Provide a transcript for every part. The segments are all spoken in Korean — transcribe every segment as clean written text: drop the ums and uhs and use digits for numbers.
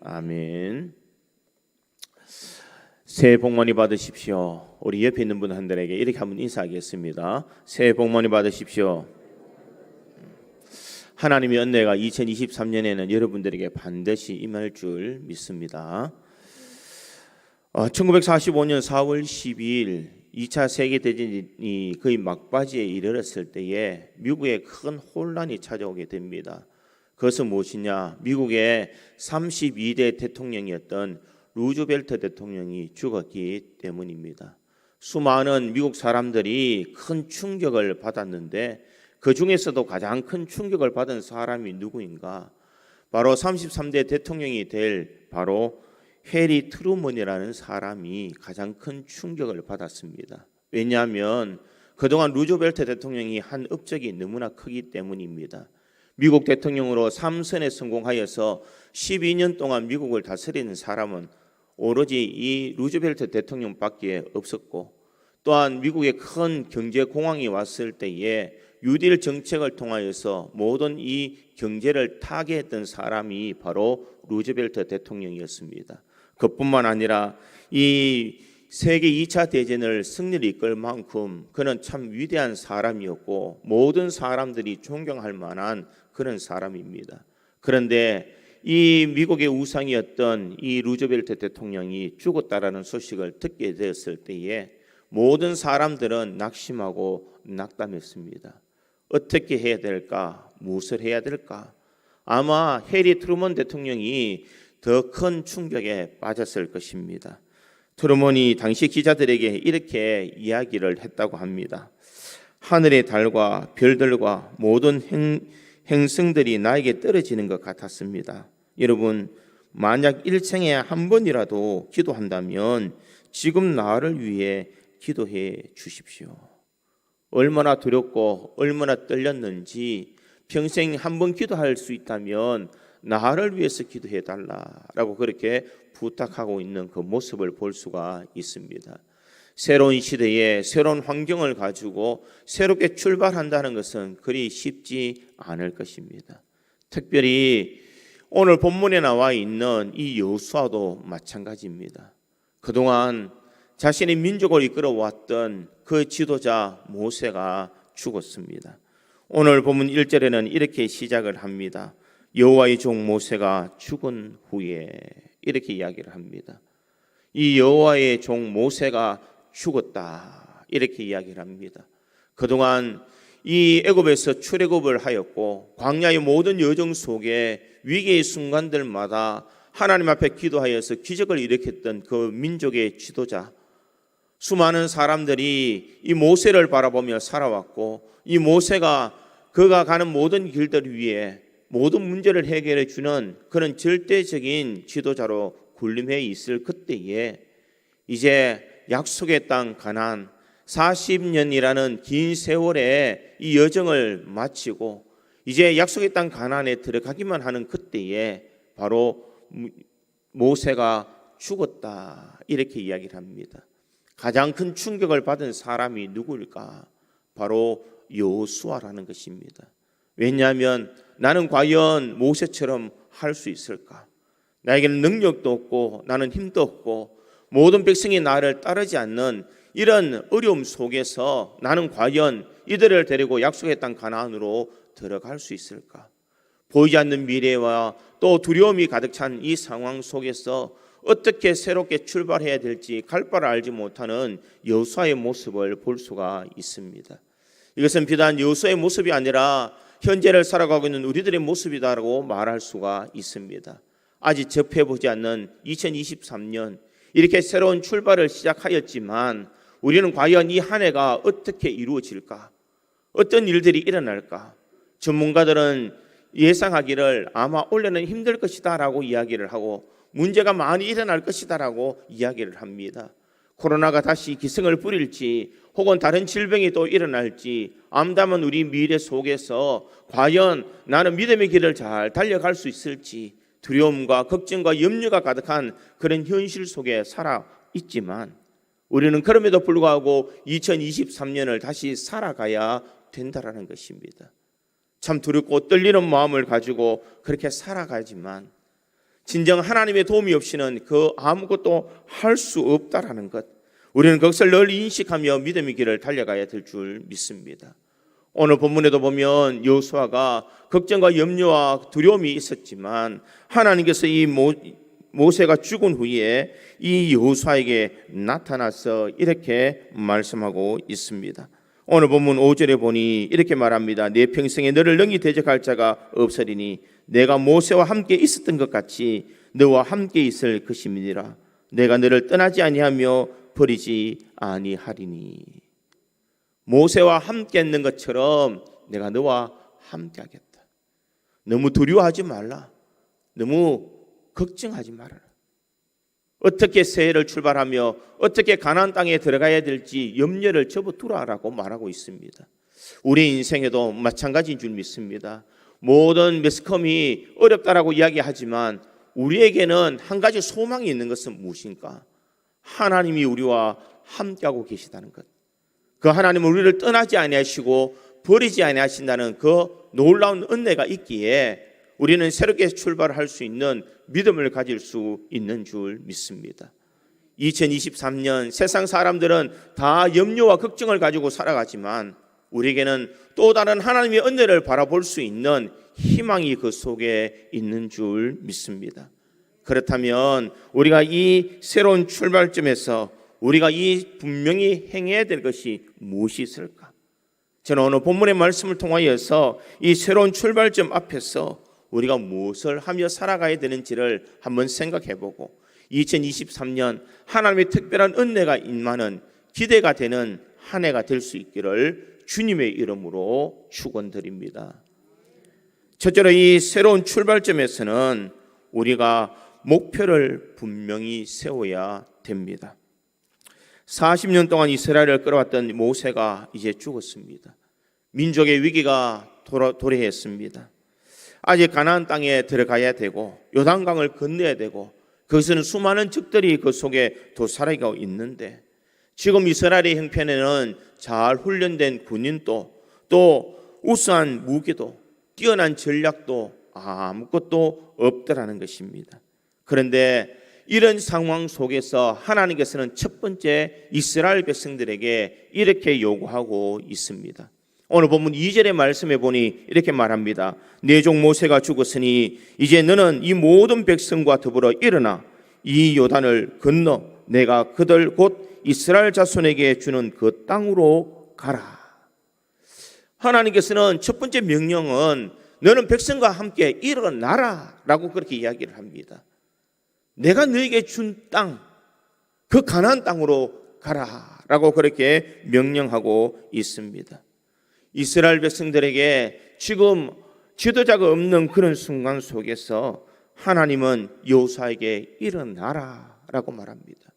아멘. 새해 복 많이 받으십시오. 우리 옆에 있는 분들에게 이렇게 한번 인사하겠습니다. 새해 복 많이 받으십시오. 하나님의 은혜가 2023년에는 여러분들에게 반드시 임할 줄 믿습니다. 1945년 4월 12일 2차 세계대전이 거의 막바지에 이르렀을 때에 미국에 큰 혼란이 찾아오게 됩니다. 그것은 무엇이냐? 미국의 32대 대통령이었던 루즈벨트 대통령이 죽었기 때문입니다. 수많은 미국 사람들이 큰 충격을 받았는데 그 중에서도 가장 큰 충격을 받은 사람이 누구인가? 바로 33대 대통령이 될 바로 해리 트루먼이라는 사람이 가장 큰 충격을 받았습니다. 왜냐하면 그동안 루즈벨트 대통령이 한 업적이 너무나 크기 때문입니다. 미국 대통령으로 3선에 성공하여서 12년 동안 미국을 다스리는 사람은 오로지 이 루즈벨트 대통령밖에 없었고, 또한 미국에 큰 경제 공황이 왔을 때에 뉴딜 정책을 통하여서 모든 이 경제를 타개했던 사람이 바로 루즈벨트 대통령이었습니다. 그뿐만 아니라 이 세계 2차 대전을 승리를 이끌 만큼 그는 참 위대한 사람이었고 모든 사람들이 존경할 만한 그런 사람입니다. 그런데 이 미국의 우상이었던 이 루즈벨트 대통령이 죽었다라는 소식을 듣게 되었을 때에 모든 사람들은 낙심하고 낙담했습니다. 어떻게 해야 될까? 무엇을 해야 될까? 아마 해리 트루먼 대통령이 더 큰 충격에 빠졌을 것입니다. 트루먼이 당시 기자들에게 이렇게 이야기를 했다고 합니다. 하늘의 달과 별들과 모든 행성들이 나에게 떨어지는 것 같았습니다. 여러분, 만약 일생에 한 번이라도 기도한다면 지금 나를 위해 기도해 주십시오. 얼마나 두렵고 얼마나 떨렸는지 평생 한 번 기도할 수 있다면 나를 위해서 기도해 달라라고 그렇게 부탁하고 있는 그 모습을 볼 수가 있습니다. 새로운 시대에 새로운 환경을 가지고 새롭게 출발한다는 것은 그리 쉽지 않을 것입니다. 특별히 오늘 본문에 나와 있는 이 여호수아도 마찬가지입니다. 그동안 자신의 민족을 이끌어왔던 그 지도자 모세가 죽었습니다. 오늘 본문 1절에는 이렇게 시작을 합니다. 여호와의 종 모세가 죽은 후에, 이렇게 이야기를 합니다. 이 여호와의 종 모세가 죽었다, 이렇게 이야기를 합니다. 그동안 이 애굽에서 출애굽을 하였고 광야의 모든 여정 속에 위기의 순간들마다 하나님 앞에 기도하여서 기적을 일으켰던 그 민족의 지도자, 수많은 사람들이 이 모세를 바라보며 살아왔고 이 모세가 그가 가는 모든 길들 위에 모든 문제를 해결해 주는 그런 절대적인 지도자로 군림해 있을 그때에 이제 약속의 땅 가나안 40년이라는 긴 세월의 이 여정을 마치고 이제 약속의 땅 가나안에 들어가기만 하는 그때에 바로 모세가 죽었다, 이렇게 이야기를 합니다. 가장 큰 충격을 받은 사람이 누구일까? 바로 여호수아라는 것입니다. 왜냐하면 나는 과연 모세처럼 할 수 있을까? 나에게는 능력도 없고 나는 힘도 없고 모든 백성이 나를 따르지 않는 이런 어려움 속에서 나는 과연 이들을 데리고 약속의 땅 가나안으로 들어갈 수 있을까? 보이지 않는 미래와 또 두려움이 가득 찬 이 상황 속에서 어떻게 새롭게 출발해야 될지 갈 바를 알지 못하는 여호수아의 모습을 볼 수가 있습니다. 이것은 비단 여호수아의 모습이 아니라 현재를 살아가고 있는 우리들의 모습이다라고 말할 수가 있습니다. 아직 접해보지 않는 2023년, 이렇게 새로운 출발을 시작하였지만 우리는 과연 이 한 해가 어떻게 이루어질까? 어떤 일들이 일어날까? 전문가들은 예상하기를 아마 올해는 힘들 것이다 라고 이야기를 하고 문제가 많이 일어날 것이다 라고 이야기를 합니다. 코로나가 다시 기승을 부릴지 혹은 다른 질병이 또 일어날지 암담한 우리 미래 속에서 과연 나는 믿음의 길을 잘 달려갈 수 있을지 두려움과 걱정과 염려가 가득한 그런 현실 속에 살아 있지만 우리는 그럼에도 불구하고 2023년을 다시 살아가야 된다라는 것입니다. 참 두렵고 떨리는 마음을 가지고 그렇게 살아가지만 진정 하나님의 도움이 없이는 그 아무것도 할 수 없다라는 것, 우리는 그것을 늘 인식하며 믿음의 길을 달려가야 될 줄 믿습니다. 오늘 본문에도 보면 여호수아가 걱정과 염려와 두려움이 있었지만 하나님께서 이 모세가 죽은 후에 이 여호수아에게 나타나서 이렇게 말씀하고 있습니다. 오늘 본문 5절에 보니 이렇게 말합니다. 내 평생에 너를 능히 대적할 자가 없으리니 내가 모세와 함께 있었던 것 같이 너와 함께 있을 것임이니라. 내가 너를 떠나지 아니하며 버리지 아니하리니. 모세와 함께 있는 것처럼 내가 너와 함께 하겠다. 너무 두려워하지 말라. 너무 걱정하지 말아라. 어떻게 새해를 출발하며 어떻게 가나안 땅에 들어가야 될지 염려를 접어두라라고 말하고 있습니다. 우리 인생에도 마찬가지인 줄 믿습니다. 모든 매스컴이 어렵다라고 이야기하지만 우리에게는 한 가지 소망이 있는 것은 무엇인가? 하나님이 우리와 함께하고 계시다는 것. 그 하나님은 우리를 떠나지 아니하시고 버리지 아니하신다는 그 놀라운 은혜가 있기에 우리는 새롭게 출발할 수 있는 믿음을 가질 수 있는 줄 믿습니다. 2023년 세상 사람들은 다 염려와 걱정을 가지고 살아가지만 우리에게는 또 다른 하나님의 은혜를 바라볼 수 있는 희망이 그 속에 있는 줄 믿습니다. 그렇다면 우리가 이 새로운 출발점에서 우리가 이 분명히 행해야 될 것이 무엇이 있을까? 저는 오늘 본문의 말씀을 통하여서 이 새로운 출발점 앞에서 우리가 무엇을 하며 살아가야 되는지를 한번 생각해보고 2023년 하나님의 특별한 은혜가 임하는 기대가 되는 한 해가 될 수 있기를 주님의 이름으로 축원드립니다. 첫째로 이 새로운 출발점에서는 우리가 목표를 분명히 세워야 됩니다. 40년 동안 이스라엘을 끌어왔던 모세가 이제 죽었습니다. 민족의 위기가 도래했습니다. 아직 가나안 땅에 들어가야 되고 요단강을 건너야 되고 거기서는 수많은 적들이 그 속에 도살아가고 있는데 지금 이스라엘의 형편에는 잘 훈련된 군인도 또 우수한 무기도 뛰어난 전략도 아무것도 없더라는 것입니다. 그런데 이런 상황 속에서 하나님께서는 첫 번째 이스라엘 백성들에게 이렇게 요구하고 있습니다. 오늘 본문 2절의 말씀에 보니 이렇게 말합니다. 내 종 모세가 죽었으니 이제 너는 이 모든 백성과 더불어 일어나 이 요단을 건너 내가 그들 곧 이스라엘 자손에게 주는 그 땅으로 가라. 하나님께서는 첫 번째 명령은 너는 백성과 함께 일어나라 라고 그렇게 이야기를 합니다. 내가 너에게 준 땅, 그 가나안 땅으로 가라 라고 그렇게 명령하고 있습니다. 이스라엘 백성들에게 지금 지도자가 없는 그런 순간 속에서 하나님은 여호수아에게 일어나라 라고 말합니다.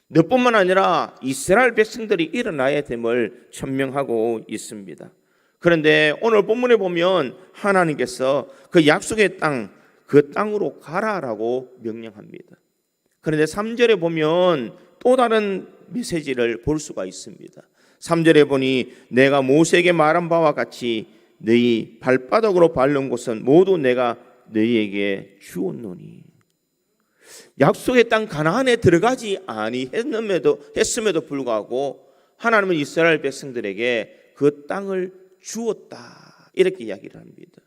너뿐만 아니라 이스라엘 백성들이 일어나야 됨을 천명하고 있습니다. 그런데 오늘 본문에 보면 하나님께서 그 약속의 땅, 그 땅으로 가라라고 명령합니다. 그런데 3절에 보면 또 다른 메시지를 볼 수가 있습니다. 3절에 보니 내가 모세에게 말한 바와 같이 너희 발바닥으로 밟는 곳은 모두 내가 너희에게 주었노니. 약속의 땅 가나안에 들어가지 아니했음에도 불구하고 하나님은 이스라엘 백성들에게 그 땅을 주었다 이렇게 이야기를 합니다.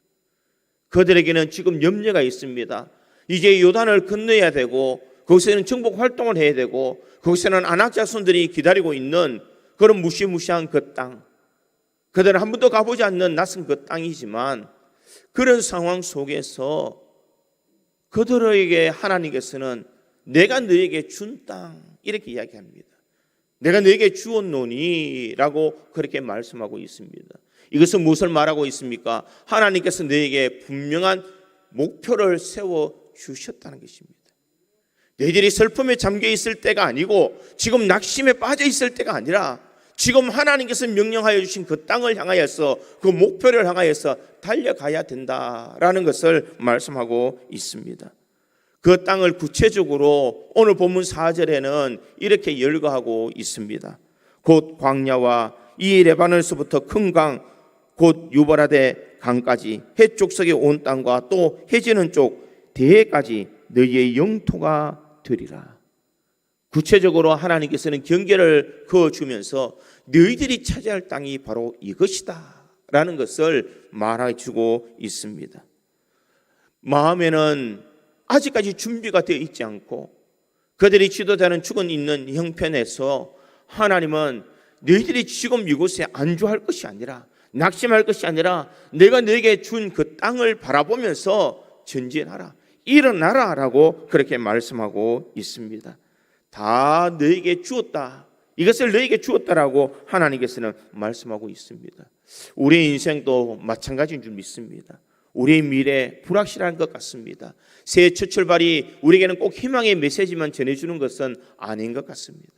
그들에게는 지금 염려가 있습니다. 이제 요단을 건너야 되고 거기서는 정복 활동을 해야 되고 거기서는 아낙 자손들이 기다리고 있는 그런 무시무시한 그 땅, 그들은 한 번도 가보지 않는 낯선 그 땅이지만 그런 상황 속에서 그들에게 하나님께서는 내가 너에게 준 땅 이렇게 이야기합니다. 내가 너에게 주었노니 라고 그렇게 말씀하고 있습니다. 이것은 무엇을 말하고 있습니까? 하나님께서 너에게 분명한 목표를 세워주셨다는 것입니다. 너희들이 슬픔에 잠겨 있을 때가 아니고 지금 낙심에 빠져 있을 때가 아니라 지금 하나님께서 명령하여 주신 그 땅을 향하여서 그 목표를 향하여서 달려가야 된다라는 것을 말씀하고 있습니다. 그 땅을 구체적으로 오늘 본문 4절에는 이렇게 열거하고 있습니다. 곧 광야와 이 레바논에서부터 큰 강, 곧 유브라데 강까지 해쪽 석에 온 땅과 또 해지는 쪽 대해까지 너희의 영토가 되리라. 구체적으로 하나님께서는 경계를 그어주면서 너희들이 차지할 땅이 바로 이것이다 라는 것을 말해주고 있습니다. 마음에는 아직까지 준비가 되어 있지 않고 그들이 지도자는 죽은 있는 형편에서 하나님은 너희들이 지금 이곳에 안주할 것이 아니라 낙심할 것이 아니라 내가 너에게 준 그 땅을 바라보면서 전진하라, 일어나라 라고 그렇게 말씀하고 있습니다. 다 너에게 주었다, 이것을 너에게 주었다라고 하나님께서는 말씀하고 있습니다. 우리의 인생도 마찬가지인 줄 믿습니다. 우리의 미래 불확실한 것 같습니다. 새해 첫 출발이 우리에게는 꼭 희망의 메시지만 전해주는 것은 아닌 것 같습니다.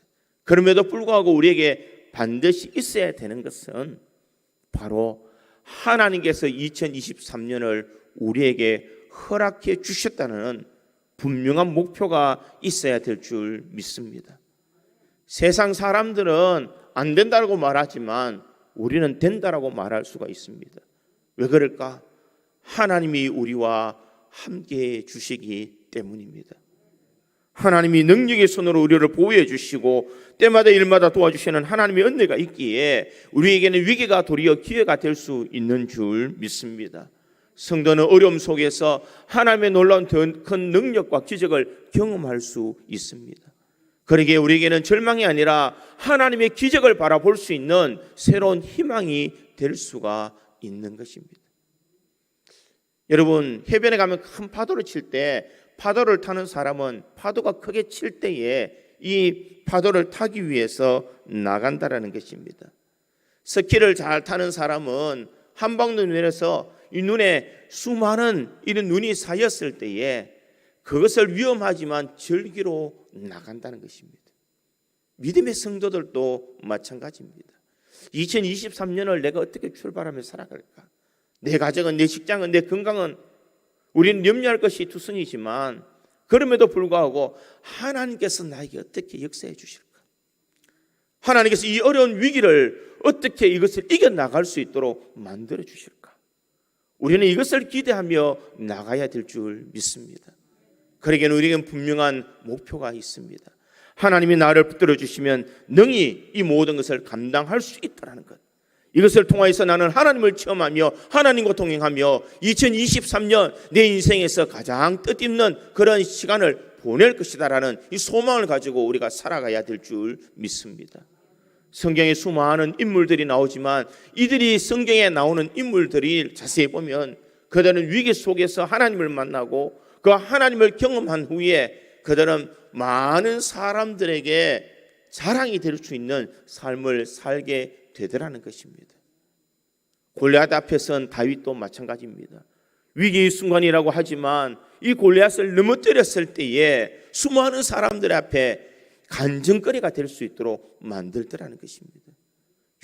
그럼에도 불구하고 우리에게 반드시 있어야 되는 것은 바로 하나님께서 2023년을 우리에게 허락해 주셨다는 분명한 목표가 있어야 될 줄 믿습니다. 세상 사람들은 안 된다고 말하지만 우리는 된다라고 말할 수가 있습니다. 왜 그럴까? 하나님이 우리와 함께해 주시기 때문입니다. 하나님이 능력의 손으로 우리를 보호해 주시고 때마다 일마다 도와주시는 하나님의 은혜가 있기에 우리에게는 위기가 도리어 기회가 될 수 있는 줄 믿습니다. 성도는 어려움 속에서 하나님의 놀라운 큰 능력과 기적을 경험할 수 있습니다. 그러기에 우리에게는 절망이 아니라 하나님의 기적을 바라볼 수 있는 새로운 희망이 될 수가 있는 것입니다. 여러분, 해변에 가면 큰 파도를 칠 때 파도를 타는 사람은 파도가 크게 칠 때에 이 파도를 타기 위해서 나간다라는 것입니다. 스키를 잘 타는 사람은 한 방울 내려서 이 눈에 수많은 이런 눈이 쌓였을 때에 그것을 위험하지만 즐기러 나간다는 것입니다. 믿음의 성도들도 마찬가지입니다. 2023년을 내가 어떻게 출발하며 살아갈까? 내 가정은, 내 직장은, 내 건강은 우리는 염려할 것이 투성이지만 그럼에도 불구하고 하나님께서 나에게 어떻게 역사해 주실까? 하나님께서 이 어려운 위기를 어떻게 이것을 이겨나갈 수 있도록 만들어 주실까? 우리는 이것을 기대하며 나가야 될 줄 믿습니다. 그러기에는 우리에게는 분명한 목표가 있습니다. 하나님이 나를 붙들어 주시면 능히 이 모든 것을 감당할 수 있다는 것, 이것을 통하여서 나는 하나님을 체험하며 하나님과 동행하며 2023년 내 인생에서 가장 뜻있는 그런 시간을 보낼 것이다라는 이 소망을 가지고 우리가 살아가야 될 줄 믿습니다. 성경에 수많은 인물들이 나오지만 이들이 성경에 나오는 인물들이 자세히 보면 그들은 위기 속에서 하나님을 만나고 그 하나님을 경험한 후에 그들은 많은 사람들에게 자랑이 될 수 있는 삶을 살게 되더라는 것입니다. 골리앗 앞에선 다윗도 마찬가지입니다. 위기의 순간이라고 하지만 이 골리앗을 넘어뜨렸을 때에 수많은 사람들 앞에 간증거리가 될 수 있도록 만들더라는 것입니다.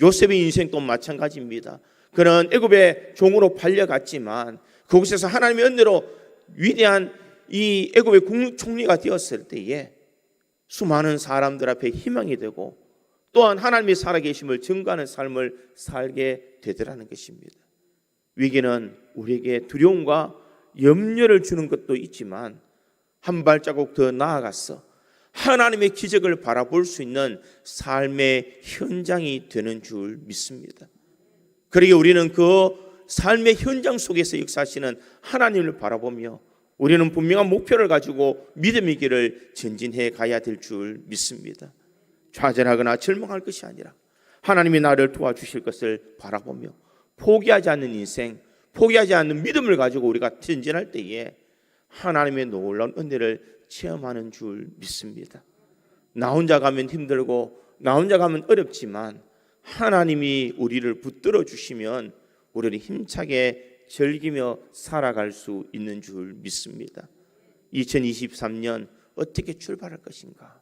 요셉의 인생도 마찬가지입니다. 그는 애굽의 종으로 팔려갔지만 그곳에서 하나님의 은혜로 위대한 이 애굽의 국무총리가 되었을 때에 수많은 사람들 앞에 희망이 되고 또한 하나님의 살아계심을 증거하는 삶을 살게 되더라는 것입니다. 위기는 우리에게 두려움과 염려를 주는 것도 있지만 한 발자국 더 나아가서 하나님의 기적을 바라볼 수 있는 삶의 현장이 되는 줄 믿습니다. 그러기에 우리는 그 삶의 현장 속에서 역사하시는 하나님을 바라보며 우리는 분명한 목표를 가지고 믿음의 길을 전진해 가야 될 줄 믿습니다. 좌절하거나 절망할 것이 아니라 하나님이 나를 도와주실 것을 바라보며 포기하지 않는 인생, 포기하지 않는 믿음을 가지고 우리가 전진할 때에 하나님의 놀라운 은혜를 체험하는 줄 믿습니다. 나 혼자 가면 힘들고 나 혼자 가면 어렵지만 하나님이 우리를 붙들어 주시면 우리를 힘차게 즐기며 살아갈 수 있는 줄 믿습니다. 2023년 어떻게 출발할 것인가?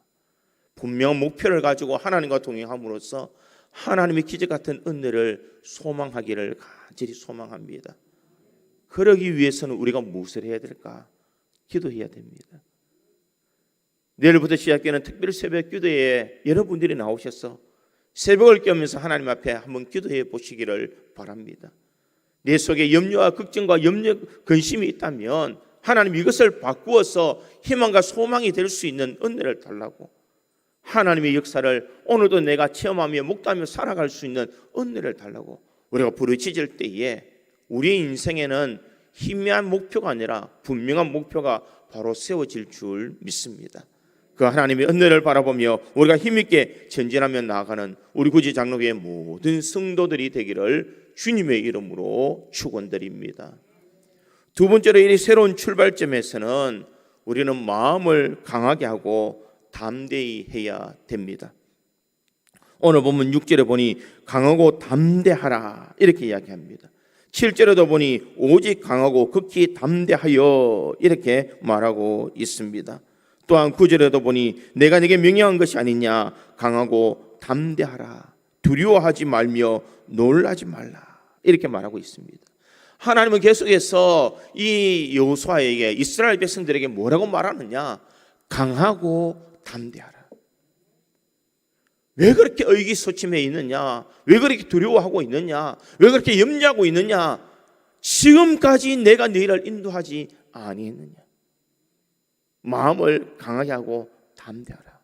분명한 목표를 가지고 하나님과 동행함으로써 하나님의 기적 같은 은혜를 소망하기를 간절히 소망합니다. 그러기 위해서는 우리가 무엇을 해야 될까? 기도해야 됩니다. 내일부터 시작되는 특별 새벽 기도에 여러분들이 나오셔서 새벽을 깨우면서 하나님 앞에 한번 기도해 보시기를 바랍니다. 내 속에 염려와 걱정과 염려, 근심이 있다면 하나님 이것을 바꾸어서 희망과 소망이 될 수 있는 은혜를 달라고, 하나님의 역사를 오늘도 내가 체험하며 목도하며 살아갈 수 있는 은혜를 달라고 우리가 부르짖을 때에 우리의 인생에는 희미한 목표가 아니라 분명한 목표가 바로 세워질 줄 믿습니다. 그 하나님의 은혜를 바라보며 우리가 힘있게 전진하며 나아가는 우리 구지 장로교의 모든 성도들이 되기를 주님의 이름으로 축원드립니다. 두 번째로, 이 새로운 출발점에서는 우리는 마음을 강하게 하고 담대히 해야 됩니다. 오늘 보면 6절에 보니 강하고 담대하라 이렇게 이야기합니다. 7절에도 보니 오직 강하고 극히 담대하여 이렇게 말하고 있습니다. 또한 9절에도 보니 내가 네게 명령한 것이 아니냐, 강하고 담대하라, 두려워하지 말며 놀라지 말라 이렇게 말하고 있습니다. 하나님은 계속해서 이 여호수아에게, 이스라엘 백성들에게 뭐라고 말하느냐, 강하고 담대하라. 왜 그렇게 의기소침해 있느냐, 왜 그렇게 두려워하고 있느냐, 왜 그렇게 염려하고 있느냐, 지금까지 내가 너희를 인도하지 아니했느냐. 마음을 강하게 하고 담대하라.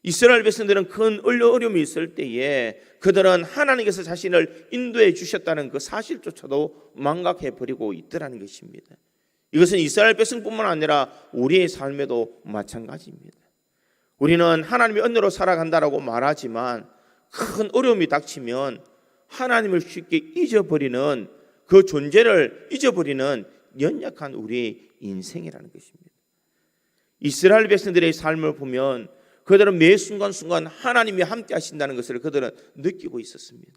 이스라엘 백성들은 큰 어려움이 있을 때에 그들은 하나님께서 자신을 인도해 주셨다는 그 사실조차도 망각해 버리고 있더라는 것입니다. 이것은 이스라엘 백성뿐만 아니라 우리의 삶에도 마찬가지입니다. 우리는 하나님의 은혜로 살아간다라고 말하지만 큰 어려움이 닥치면 하나님을 쉽게 잊어버리는, 그 존재를 잊어버리는 연약한 우리의 인생이라는 것입니다. 이스라엘 백성들의 삶을 보면 그들은 매 순간순간 하나님이 함께 하신다는 것을 그들은 느끼고 있었습니다.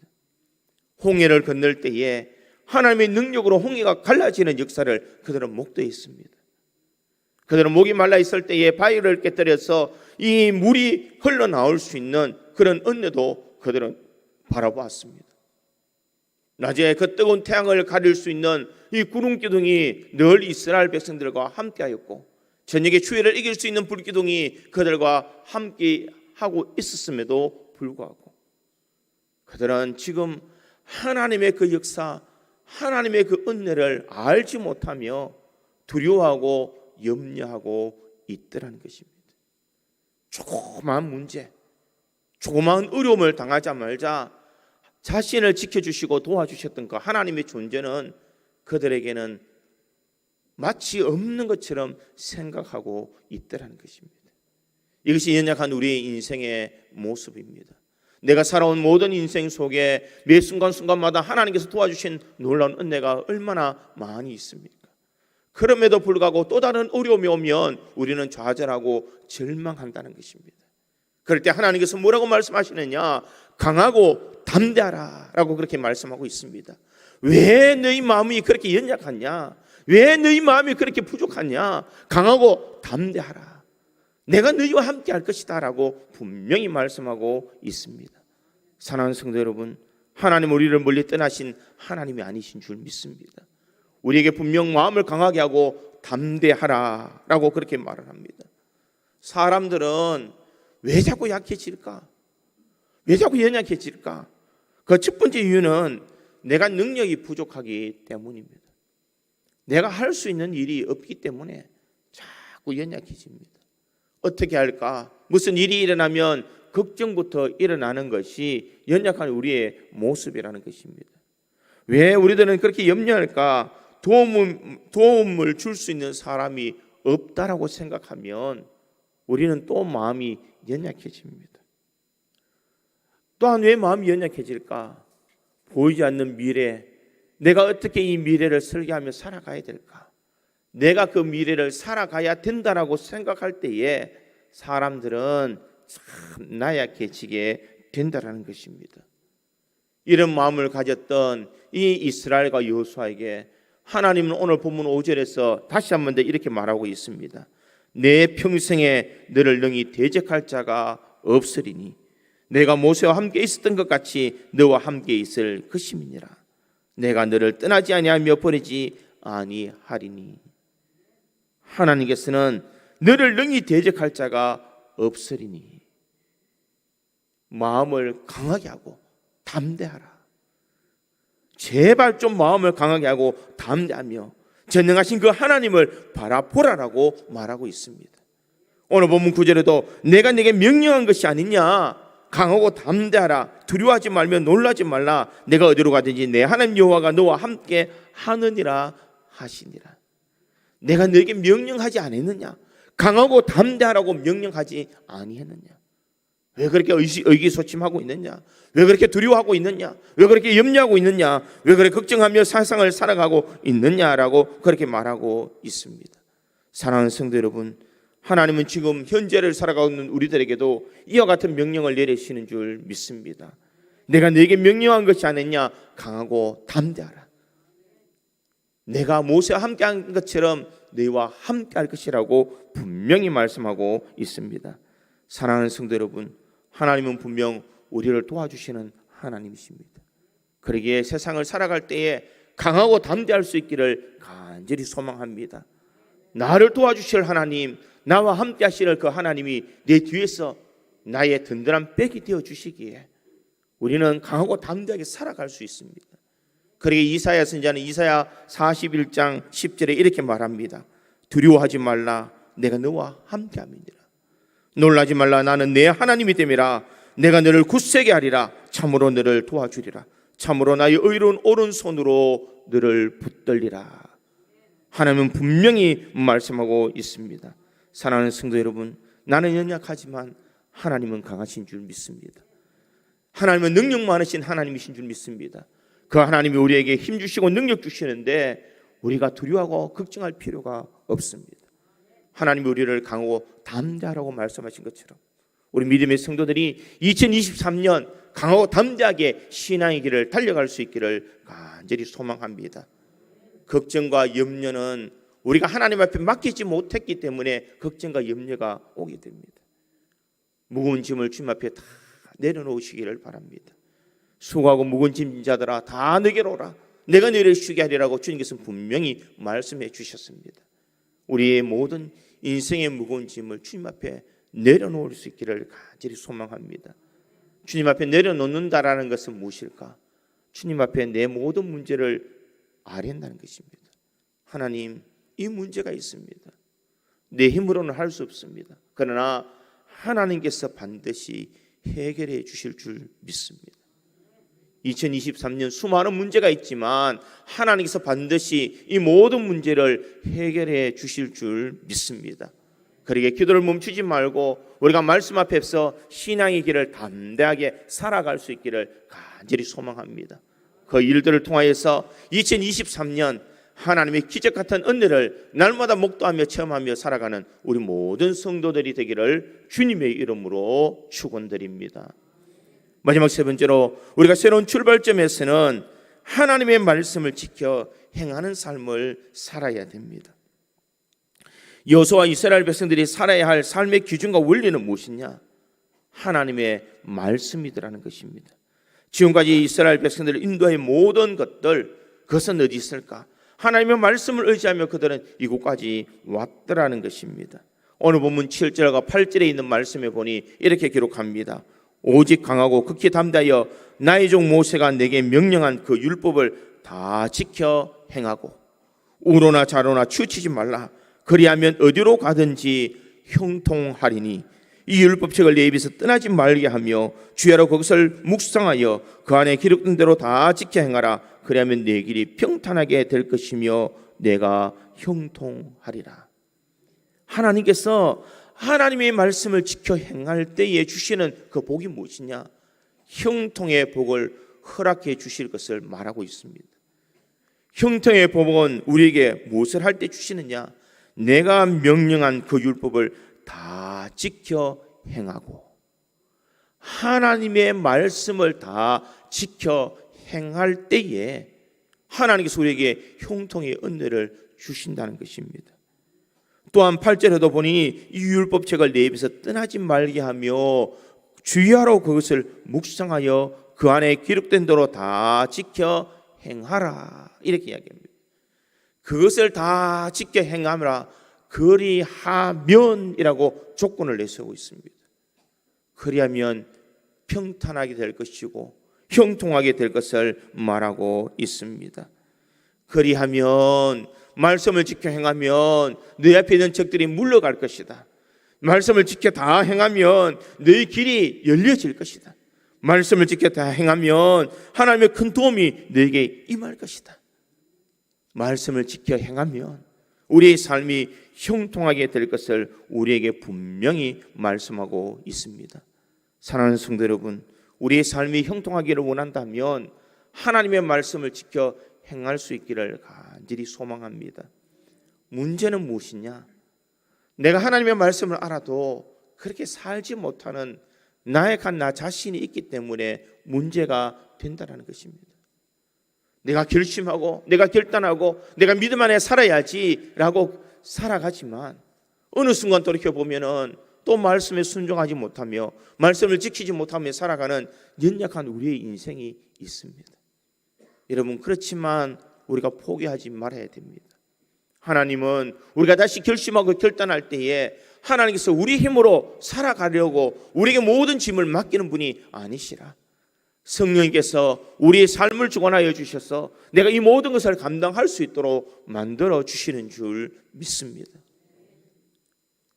홍해를 건널 때에 하나님의 능력으로 홍해가 갈라지는 역사를 그들은 목도했습니다. 그들은 목이 말라 있을 때에 바위를 깨뜨려서 이 물이 흘러나올 수 있는 그런 은혜도 그들은 바라보았습니다. 낮에 그 뜨거운 태양을 가릴 수 있는 이 구름 기둥이 늘 이스라엘 백성들과 함께하였고, 저녁에 추위를 이길 수 있는 불기둥이 그들과 함께 하고 있었음에도 불구하고 그들은 지금 하나님의 그 역사, 하나님의 그 은혜를 알지 못하며 두려워하고 염려하고 있더라는 것입니다. 조그마한 문제, 조그마한 어려움을 당하자마자 자신을 지켜주시고 도와주셨던 그 하나님의 존재는 그들에게는 마치 없는 것처럼 생각하고 있더라는 것입니다. 이것이 연약한 우리의 인생의 모습입니다. 내가 살아온 모든 인생 속에 매 순간순간마다 하나님께서 도와주신 놀라운 은혜가 얼마나 많이 있습니까? 그럼에도 불구하고 또 다른 어려움이 오면 우리는 좌절하고 절망한다는 것입니다. 그럴 때 하나님께서 뭐라고 말씀하시느냐, 강하고 담대하라 라고 그렇게 말씀하고 있습니다. 왜 너희 마음이 그렇게 연약하냐, 왜 너희 마음이 그렇게 부족하냐, 강하고 담대하라, 내가 너희와 함께 할 것이다 라고 분명히 말씀하고 있습니다. 사랑하는 성도 여러분, 하나님 우리를 멀리 떠나신 하나님이 아니신 줄 믿습니다. 우리에게 분명 마음을 강하게 하고 담대하라 라고 그렇게 말을 합니다. 사람들은 왜 자꾸 약해질까? 왜 자꾸 연약해질까? 그 첫 번째 이유는 내가 능력이 부족하기 때문입니다. 내가 할 수 있는 일이 없기 때문에 자꾸 연약해집니다. 어떻게 할까? 무슨 일이 일어나면 걱정부터 일어나는 것이 연약한 우리의 모습이라는 것입니다. 왜 우리들은 그렇게 염려할까? 도움을 줄 수 있는 사람이 없다라고 생각하면 우리는 또 마음이 연약해집니다. 또한 왜 마음이 연약해질까? 보이지 않는 미래, 내가 어떻게 이 미래를 설계하며 살아가야 될까? 내가 그 미래를 살아가야 된다라고 생각할 때에 사람들은 참 나약해지게 된다라는 것입니다. 이런 마음을 가졌던 이 이스라엘과 여호수아에게 하나님은 오늘 본문 5절에서 다시 한 번 더 이렇게 말하고 있습니다. 내 평생에 너를 능히 대적할 자가 없으리니 내가 모세와 함께 있었던 것 같이 너와 함께 있을 것임이니라. 내가 너를 떠나지 아니하며 버리지 아니하리니. 하나님께서는 너를 능히 대적할 자가 없으리니 마음을 강하게 하고 담대하라. 제발 좀 마음을 강하게 하고 담대하며 전능하신 그 하나님을 바라보라라고 말하고 있습니다. 오늘 본문 9절에도 내가 네게 명령한 것이 아니냐, 강하고 담대하라, 두려워하지 말며 놀라지 말라, 내가 어디로 가든지 내 하나님 여호와가 너와 함께 하느니라 하시니라. 내가 너에게 명령하지 않았느냐? 강하고 담대하라고 명령하지 아니했느냐? 왜 그렇게 의기소침하고 있느냐? 왜 그렇게 두려워하고 있느냐? 왜 그렇게 염려하고 있느냐? 왜 그렇게 걱정하며 세상을 살아가고 있느냐라고 그렇게 말하고 있습니다. 사랑하는 성도 여러분, 하나님은 지금 현재를 살아가고 있는 우리들에게도 이와 같은 명령을 내리시는 줄 믿습니다. 내가 너에게 명령한 것이 아니냐? 강하고 담대하라. 내가 모세와 함께한 것처럼 너희와 함께할 것이라고 분명히 말씀하고 있습니다. 사랑하는 성도 여러분, 하나님은 분명 우리를 도와주시는 하나님이십니다. 그러기에 세상을 살아갈 때에 강하고 담대할 수 있기를 간절히 소망합니다. 나를 도와주실 하나님, 나와 함께 하실 그 하나님이 내 뒤에서 나의 든든한 백이 되어 주시기에 우리는 강하고 담대하게 살아갈 수 있습니다. 그러기에 이사야 선지자는 이사야 41장 10절에 이렇게 말합니다. 두려워하지 말라, 내가 너와 함께 함이니라. 놀라지 말라, 나는 내 하나님이 됨이라. 내가 너를 굳세게 하리라. 참으로 너를 도와주리라. 참으로 나의 의로운 오른손으로 너를 붙들리라. 하나님은 분명히 말씀하고 있습니다. 사랑하는 성도 여러분, 나는 연약하지만 하나님은 강하신 줄 믿습니다. 하나님은 능력 많으신 하나님이신 줄 믿습니다. 그 하나님이 우리에게 힘 주시고 능력 주시는데 우리가 두려워하고 걱정할 필요가 없습니다. 하나님이 우리를 강하고 담대하라고 말씀하신 것처럼 우리 믿음의 성도들이 2023년 강하고 담대하게 신앙의 길을 달려갈 수 있기를 간절히 소망합니다. 걱정과 염려는 우리가 하나님 앞에 맡기지 못했기 때문에 걱정과 염려가 오게 됩니다. 무거운 짐을 주님 앞에 다 내려놓으시기를 바랍니다. 수고하고 무거운 짐진 자들아 다 내게로 오라. 내가 너희를 쉬게 하리라고 주님께서는 분명히 말씀해 주셨습니다. 우리의 모든 인생의 무거운 짐을 주님 앞에 내려놓을 수 있기를 간절히 소망합니다. 주님 앞에 내려놓는다라는 것은 무엇일까? 주님 앞에 내 모든 문제를 아뢰는다는 것입니다. 하나님, 이 문제가 있습니다. 내 힘으로는 할 수 없습니다. 그러나 하나님께서 반드시 해결해 주실 줄 믿습니다. 2023년 수많은 문제가 있지만 하나님께서 반드시 이 모든 문제를 해결해 주실 줄 믿습니다. 그러기에 기도를 멈추지 말고 우리가 말씀 앞에서 신앙의 길을 담대하게 살아갈 수 있기를 간절히 소망합니다. 그 일들을 통하여서 2023년 하나님의 기적 같은 은혜를 날마다 목도하며 체험하며 살아가는 우리 모든 성도들이 되기를 주님의 이름으로 축원드립니다. 마지막 세 번째로 우리가 새로운 출발점에서는 하나님의 말씀을 지켜 행하는 삶을 살아야 됩니다. 여호수아와 이스라엘 백성들이 살아야 할 삶의 기준과 원리는 무엇이냐? 하나님의 말씀이더라는 것입니다. 지금까지 이스라엘 백성들을 인도의 모든 것들, 그것은 어디 있을까? 하나님의 말씀을 의지하며 그들은 이곳까지 왔더라는 것입니다. 오늘 본문 7절과 8절에 있는 말씀에 보니 이렇게 기록합니다. 오직 강하고 극히 담대하여 나의 종 모세가 내게 명령한 그 율법을 다 지켜 행하고 우로나 좌로나 치우치지 말라. 그리하면 어디로 가든지 형통하리니 이 율법책을 내 입에서 떠나지 말게 하며 주야로 그것을 묵상하여 그 안에 기록된 대로 다 지켜 행하라. 그리하면 내 길이 평탄하게 될 것이며 내가 형통하리라. 하나님께서 하나님의 말씀을 지켜 행할 때에 주시는 그 복이 무엇이냐? 형통의 복을 허락해 주실 것을 말하고 있습니다. 형통의 복은 우리에게 무엇을 할 때 주시느냐? 내가 명령한 그 율법을 다 지켜 행하고 하나님의 말씀을 다 지켜 행할 때에 하나님께서 우리에게 형통의 은혜를 주신다는 것입니다. 또한 8절에도 보니 이 율법책을 내 입에서 떠나지 말게 하며 주의하러 그것을 묵상하여 그 안에 기록된 대로 다 지켜 행하라. 이렇게 이야기합니다. 그것을 다 지켜 행하라. 그리하면이라고 조건을 내세우고 있습니다. 그리하면 평탄하게 될 것이고 형통하게 될 것을 말하고 있습니다. 그리하면 말씀을 지켜 행하면 내 앞에 있는 적들이 물러갈 것이다. 말씀을 지켜 다 행하면 너희 길이 열려질 것이다. 말씀을 지켜 다 행하면 하나님의 큰 도움이 너에게 임할 것이다. 말씀을 지켜 행하면 우리의 삶이 형통하게 될 것을 우리에게 분명히 말씀하고 있습니다. 사랑하는 성도 여러분, 우리의 삶이 형통하기를 원한다면 하나님의 말씀을 지켜 행할 수 있기를 간절히 소망합니다. 문제는 무엇이냐? 내가 하나님의 말씀을 알아도 그렇게 살지 못하는 나약한 나 자신이 있기 때문에 문제가 된다는 것입니다. 내가 결심하고 내가 결단하고 내가 믿음 안에 살아야지라고 살아가지만 어느 순간 돌이켜보면은 또 말씀에 순종하지 못하며 말씀을 지키지 못하며 살아가는 연약한 우리의 인생이 있습니다. 여러분, 그렇지만 우리가 포기하지 말아야 됩니다. 하나님은 우리가 다시 결심하고 결단할 때에 하나님께서 우리 힘으로 살아가려고 우리에게 모든 짐을 맡기는 분이 아니시라. 성령께서 우리의 삶을 주관하여 주셔서 내가 이 모든 것을 감당할 수 있도록 만들어 주시는 줄 믿습니다.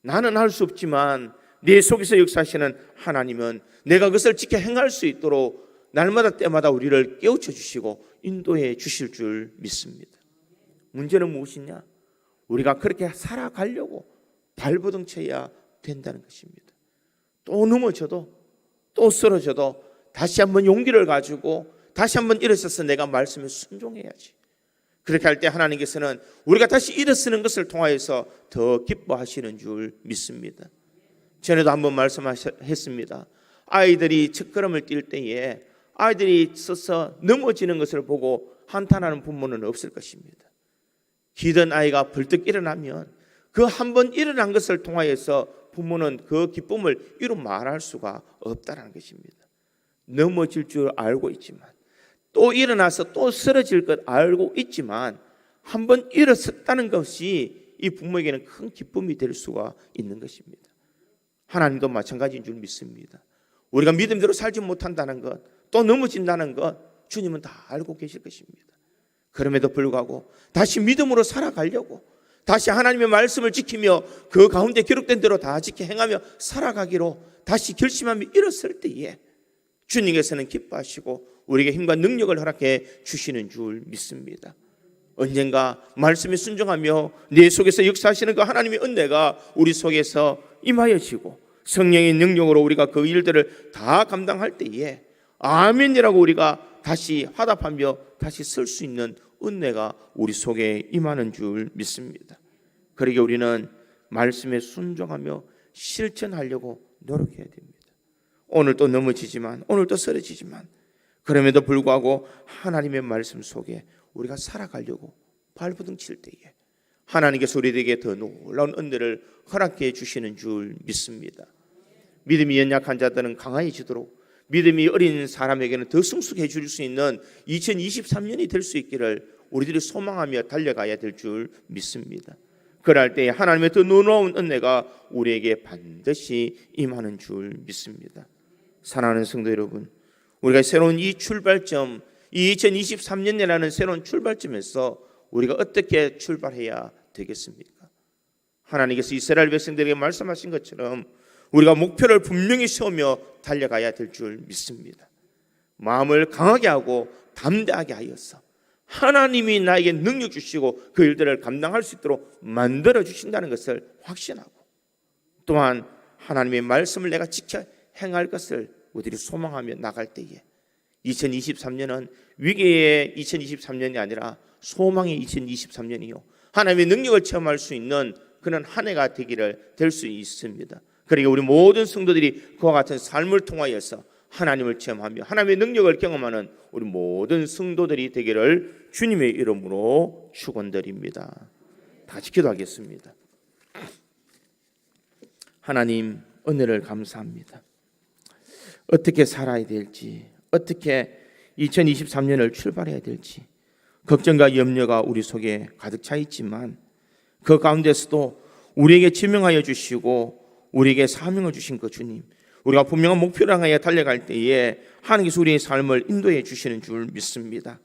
나는 할 수 없지만 내 속에서 역사하시는 하나님은 내가 그것을 지켜 행할 수 있도록 날마다 때마다 우리를 깨우쳐 주시고 인도해 주실 줄 믿습니다. 문제는 무엇이냐? 우리가 그렇게 살아가려고 발버둥 쳐야 된다는 것입니다. 또 넘어져도 또 쓰러져도 다시 한번 용기를 가지고 다시 한번 일어서서 내가 말씀에 순종해야지. 그렇게 할 때 하나님께서는 우리가 다시 일어서는 것을 통하여서 더 기뻐하시는 줄 믿습니다. 전에도 한번 말씀했습니다. 아이들이 첫걸음을 뛸 때에 아이들이 서서 넘어지는 것을 보고 한탄하는 부모는 없을 것입니다. 기던 아이가 벌떡 일어나면 그 한 번 일어난 것을 통하여서 부모는 그 기쁨을 이루 말할 수가 없다는 것입니다. 넘어질 줄 알고 있지만 또 일어나서 또 쓰러질 것 알고 있지만 한 번 일어섰다는 것이 이 부모에게는 큰 기쁨이 될 수가 있는 것입니다. 하나님도 마찬가지인 줄 믿습니다. 우리가 믿음대로 살지 못한다는 것, 또 넘어진다는 것 주님은 다 알고 계실 것입니다. 그럼에도 불구하고 다시 믿음으로 살아가려고 다시 하나님의 말씀을 지키며 그 가운데 기록된 대로 다 지켜 행하며 살아가기로 다시 결심하며 일었을 때에 주님께서는 기뻐하시고 우리에게 힘과 능력을 허락해 주시는 줄 믿습니다. 언젠가 말씀에 순종하며 내 속에서 역사하시는 그 하나님의 은혜가 우리 속에서 임하여지고 성령의 능력으로 우리가 그 일들을 다 감당할 때에 아멘이라고 우리가 다시 화답하며 다시 설 수 있는 은혜가 우리 속에 임하는 줄 믿습니다. 그러기에 우리는 말씀에 순종하며 실천하려고 노력해야 됩니다. 오늘도 넘어지지만 오늘도 쓰러지지만 그럼에도 불구하고 하나님의 말씀 속에 우리가 살아가려고 발버둥 칠 때에 하나님께서 우리에게 더 놀라운 은혜를 허락해 주시는 줄 믿습니다. 믿음이 연약한 자들은 강해지도록 믿음이 어린 사람에게는 더 성숙해 줄 수 있는 2023년이 될 수 있기를 우리들이 소망하며 달려가야 될 줄 믿습니다. 그럴 때에 하나님의 더 놀라운 은혜가 우리에게 반드시 임하는 줄 믿습니다. 사랑하는 성도 여러분, 우리가 새로운 이 출발점, 이 2023년이라는 새로운 출발점에서 우리가 어떻게 출발해야 되겠습니까? 하나님께서 이스라엘 백성들에게 말씀하신 것처럼 우리가 목표를 분명히 세우며 달려가야 될 줄 믿습니다. 마음을 강하게 하고 담대하게 하여서 하나님이 나에게 능력 주시고 그 일들을 감당할 수 있도록 만들어 주신다는 것을 확신하고 또한 하나님의 말씀을 내가 지켜 행할 것을 우리들이 소망하며 나갈 때에 2023년은 위기의 2023년이 아니라 소망의 2023년이요 하나님의 능력을 체험할 수 있는 그런 한 해가 되기를 될 수 있습니다. 그러니까 우리 모든 성도들이 그와 같은 삶을 통하여서 하나님을 체험하며 하나님의 능력을 경험하는 우리 모든 성도들이 되기를 주님의 이름으로 축원드립니다. 다시 기도하겠습니다. 하나님, 은혜를 감사합니다. 어떻게 살아야 될지, 어떻게 2023년을 출발해야 될지 걱정과 염려가 우리 속에 가득 차 있지만 그 가운데서도 우리에게 지명하여 주시고 우리에게 사명을 주신 그 주님, 우리가 분명한 목표를 향하여 달려갈 때에 하나님께서 우리의 삶을 인도해 주시는 줄 믿습니다.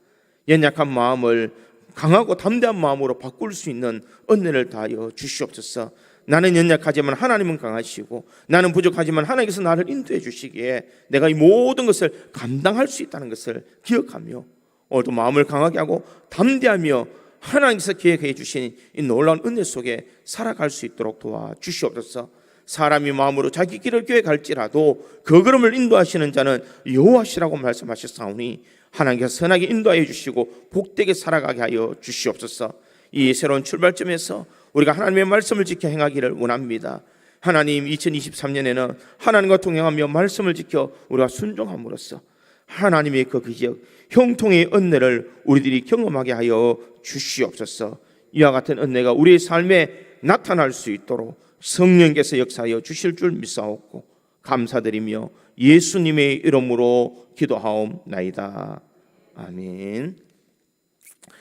연약한 마음을 강하고 담대한 마음으로 바꿀 수 있는 은혜를 다하여 주시옵소서. 나는 연약하지만 하나님은 강하시고 나는 부족하지만 하나님께서 나를 인도해 주시기에 내가 이 모든 것을 감당할 수 있다는 것을 기억하며 오늘도 마음을 강하게 하고 담대하며 하나님께서 계획해 주신 이 놀라운 은혜 속에 살아갈 수 있도록 도와주시옵소서. 사람이 마음으로 자기 길을 계획할지라도 그 걸음을 인도하시는 자는 여호와시라고 말씀하셨사오니 하나님께서 선하게 인도하여 주시고 복되게 살아가게 하여 주시옵소서. 이 새로운 출발점에서 우리가 하나님의 말씀을 지켜 행하기를 원합니다. 하나님, 2023년에는 하나님과 동행하며 말씀을 지켜 우리가 순종함으로써 하나님의 그 기적 형통의 은혜를 우리들이 경험하게 하여 주시옵소서. 이와 같은 은혜가 우리의 삶에 나타날 수 있도록 성령께서 역사하여 주실 줄 믿사옵고 감사드리며 예수님의 이름으로 기도하옵나이다. 아멘.